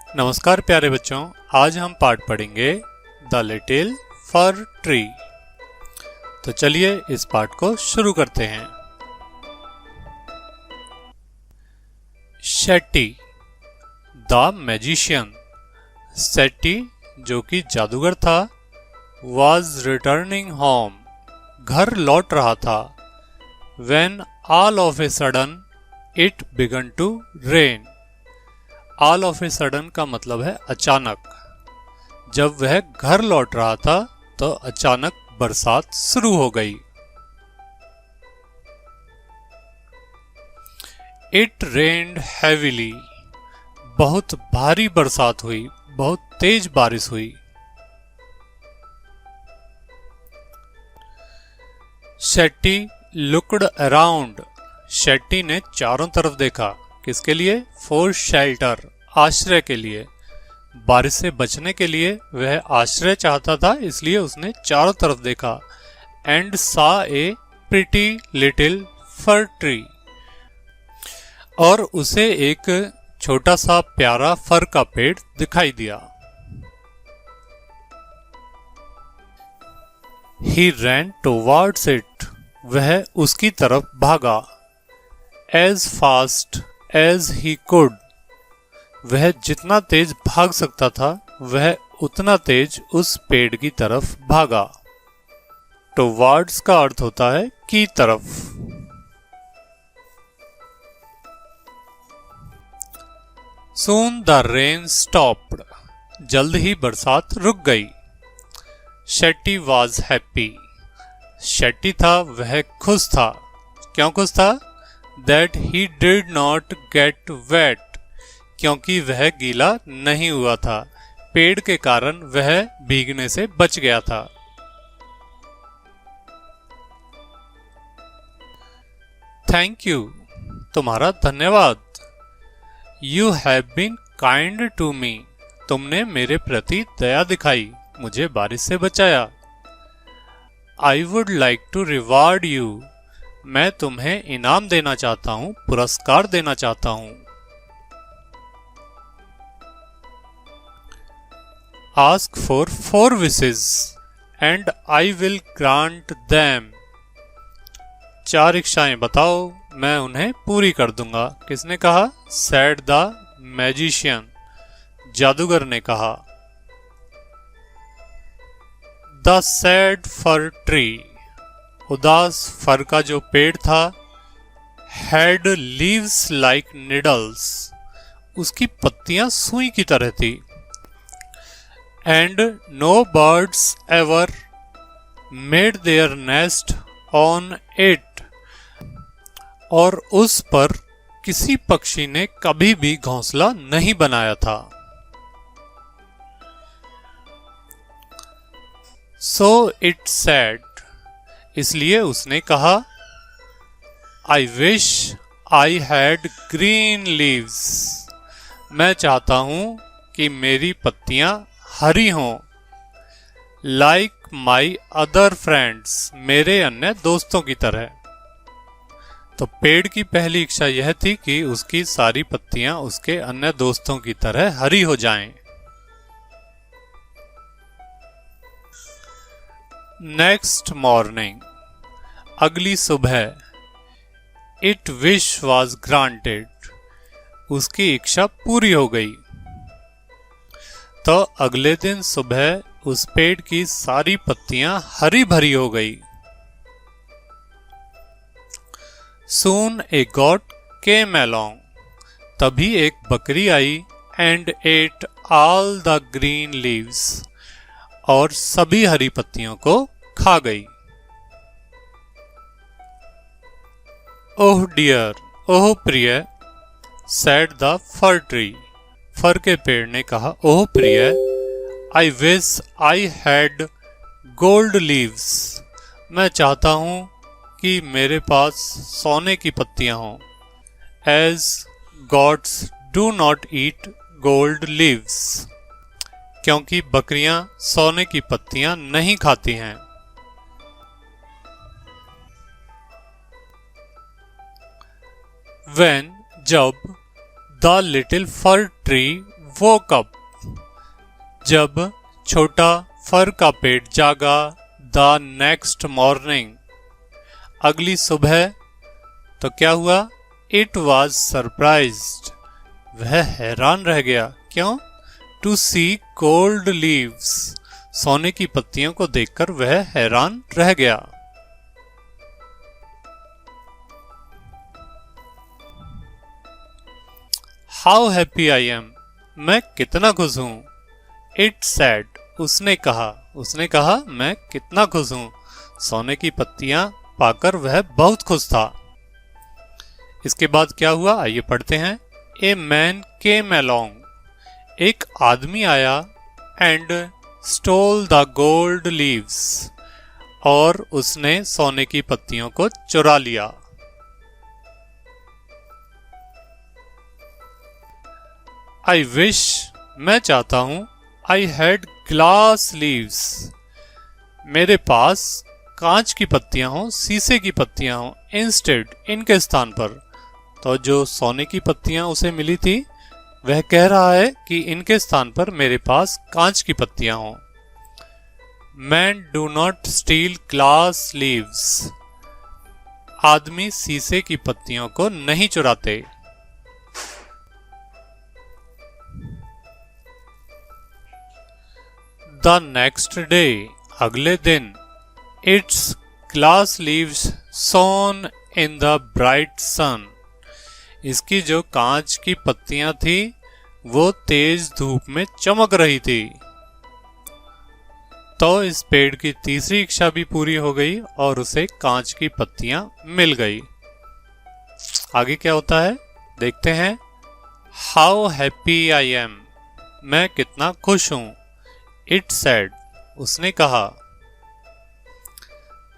नमस्कार प्यारे बच्चों, आज हम पाठ पढ़ेंगे द लिटिल फर ट्री। तो चलिए इस पाठ को शुरू करते हैं। Shetty the magician. शेट्टी जो कि जादूगर था, वॉज रिटर्निंग होम, घर लौट रहा था। When all of a sudden it began to rain। All of a sudden का मतलब है अचानक। जब वह घर लौट रहा था तो अचानक बरसात शुरू हो गई। इट रेन्ड हैवीली, बहुत भारी बरसात हुई, बहुत तेज बारिश हुई। शेट्टी लुक्ड अराउंड, शेट्टी ने चारों तरफ देखा। किसके लिए? फॉर शेल्टर, आश्रय के लिए। बारिश से बचने के लिए वह आश्रय चाहता था, इसलिए उसने चारों तरफ देखा। एंड सा ए प्रिटी लिटिल फर ट्री, और उसे एक छोटा सा प्यारा फर का पेड़ दिखाई दिया। ही रैन टुवर्ड्स इट, वह उसकी तरफ भागा। As fast as he could, वह जितना तेज भाग सकता था वह उतना तेज उस पेड़ की तरफ भागा। टुवर्ड्स का अर्थ होता है की तरफ। सून द रेन स्टॉप्ड, जल्द ही बरसात रुक गई। शेट्टी वॉज हैप्पी, शेट्टी था वह खुश था। क्यों खुश था? That he did not get wet, क्योंकि वह गीला नहीं हुआ था। पेड़ के कारण वह भीगने से बच गया था। थैंक यू, तुम्हारा धन्यवाद। You have been kind to me, तुमने मेरे प्रति दया दिखाई, मुझे बारिश से बचाया। I would like to reward you, मैं तुम्हें इनाम देना चाहता हूं, पुरस्कार देना चाहता हूं। Ask for 4 wishes and I will grant them, 4 इच्छाएं बताओ, मैं उन्हें पूरी कर दूंगा। किसने कहा? सेड द मैजिशियन, जादूगर ने कहा। द सैड फर ट्री, उदास फर का जो पेड़ था, हैड लीव्स लाइक निडल्स, उसकी पत्तियां सुई की तरह थी। And no birds ever made their nest on it, और उस पर किसी पक्षी ने कभी भी घोंसला नहीं बनाया था। सो इट सेड, इसलिए उसने कहा, I wish I had green leaves, मैं चाहता हूं कि मेरी पत्तियां हरी हों। लाइक माई अदर फ्रेंड्स, मेरे अन्य दोस्तों की तरह। तो पेड़ की पहली इच्छा यह थी कि उसकी सारी पत्तियां उसके अन्य दोस्तों की तरह हरी हो जाएं। नेक्स्ट मॉर्निंग, अगली सुबह, इट विश वॉज ग्रांटेड, उसकी इच्छा पूरी हो गई। तो अगले दिन सुबह उस पेड़ की सारी पत्तियां हरी भरी हो गई। सून ए गॉट केम अलोंग, तभी एक बकरी आई। And ate all the green leaves, और सभी हरी पत्तियों को खा गई। ओह डियर, ओह प्रिय, सेड द फर ट्री, फर के पेड़ ने कहा, ओह प्रिय, I wish I had gold leaves, मैं चाहता हूं कि मेरे पास सोने की पत्तियां हों। As gods do not eat gold leaves, क्योंकि बकरियां सोने की पत्तियां नहीं खाती हैं। When, जब the little fir tree woke up, जब छोटा फर का पेड़ जागा, the next morning, अगली सुबह, तो क्या हुआ? It was surprised, वह हैरान रह गया। क्यों? To see gold leaves, सोने की पत्तियों को देखकर वह हैरान रह गया। How happy I am, मैं कितना खुश हूँ। It said, उसने कहा मैं कितना खुश हूँ। सोने की पत्तियां पाकर वह बहुत खुश था। इसके बाद क्या हुआ, आइए पढ़ते हैं। A man came along, एक आदमी आया, and stole the gold leaves, और उसने सोने की पत्तियों को चुरा लिया। I wish, मैं चाहता हूं, I had glass leaves, मेरे पास कांच की पत्तियां हों, शीशे की पत्तियां हों, इंस्टेड, इनके स्थान पर। तो जो सोने की पत्तियां उसे मिली थी, वह कह रहा है कि इनके स्थान पर मेरे पास कांच की पत्तियां हों। Men do not steal glass leaves, आदमी शीशे की पत्तियों को नहीं चुराते। The next day, अगले दिन, its glass leaves shone in the bright sun, इसकी जो कांच की पत्तियां थी वो तेज धूप में चमक रही थी। तो इस पेड़ की तीसरी इच्छा भी पूरी हो गई और उसे कांच की पत्तियां मिल गई। आगे क्या होता है देखते हैं। How happy I am, मैं कितना खुश हूं। It said, उसने कहा।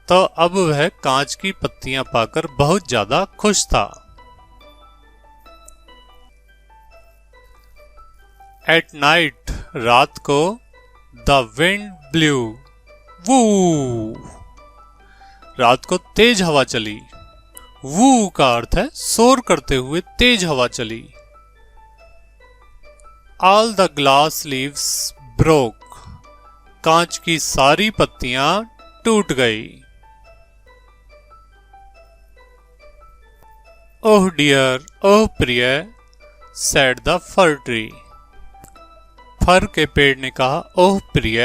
तो अब वह कांच की पत्तियां पाकर बहुत ज्यादा खुश था। At night, रात को, the wind blew, woo, रात को तेज हवा चली। वू का अर्थ है शोर करते हुए तेज हवा चली। All the glass leaves broke, कांच की सारी पत्तियां टूट गई। ओह डियर, ओह प्रिय, said the fir tree, फर के पेड़ ने कहा, ओह प्रिय,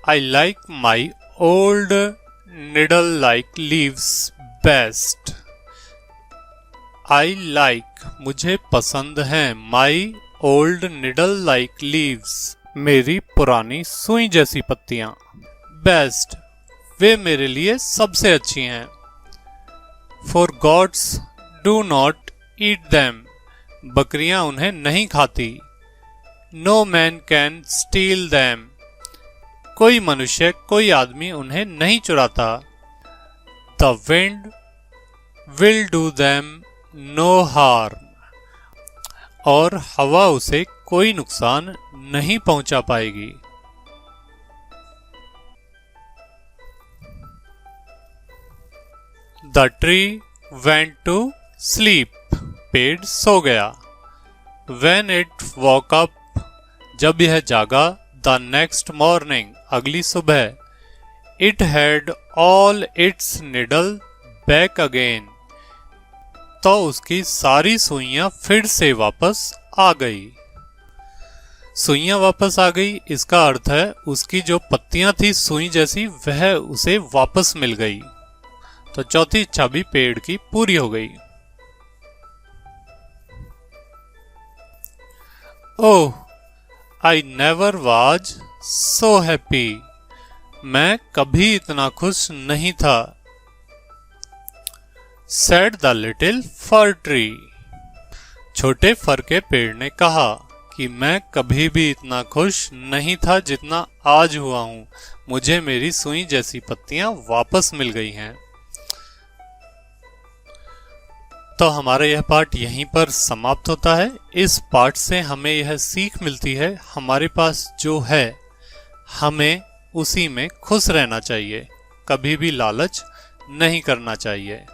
I like my old needle-like leaves best, I like, मुझे पसंद हैं, my old needle-like leaves, मेरी पुरानी सुई जैसी पत्तियां, बेस्ट, वे मेरे लिए सबसे अच्छी हैं। For gods do not eat them, बकरियां उन्हें नहीं खाती। No man can steal them, कोई मनुष्य, कोई आदमी उन्हें नहीं चुराता। The wind will do them no harm, और हवा उसे कोई नुकसान नहीं पहुंचा पाएगी। The tree went to sleep, पेड़ सो गया। When it woke up, जब यह जागा, द नेक्स्ट मॉर्निंग, अगली सुबह, it had all it's needle back again, तो उसकी सारी सुइयां फिर से वापस आ गई। सुइयां वापस आ गई, इसका अर्थ है उसकी जो पत्तियां थी सुई जैसी, वह उसे वापस मिल गई। तो चौथी इच्छा भी पेड़ की पूरी हो गई। Oh, I never was so happy, मैं कभी इतना खुश नहीं था। Said the little fir tree, छोटे फर के पेड़ ने कहा कि मैं कभी भी इतना खुश नहीं था जितना आज हुआ हूं। मुझे मेरी सुई जैसी पत्तियां वापस मिल गई हैं। तो हमारा यह पाठ यहीं पर समाप्त होता है। इस पाठ से हमें यह सीख मिलती है, हमारे पास जो है हमें उसी में खुश रहना चाहिए, कभी भी लालच नहीं करना चाहिए।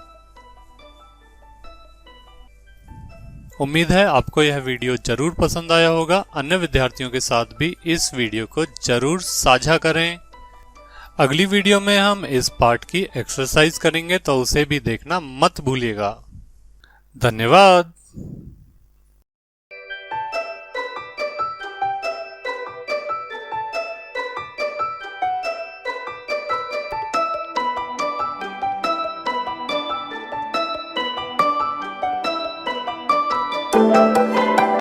उम्मीद है आपको यह वीडियो जरूर पसंद आया होगा। अन्य विद्यार्थियों के साथ भी इस वीडियो को जरूर साझा करें। अगली वीडियो में हम इस पाठ की एक्सरसाइज करेंगे, तो उसे भी देखना मत भूलिएगा। धन्यवाद।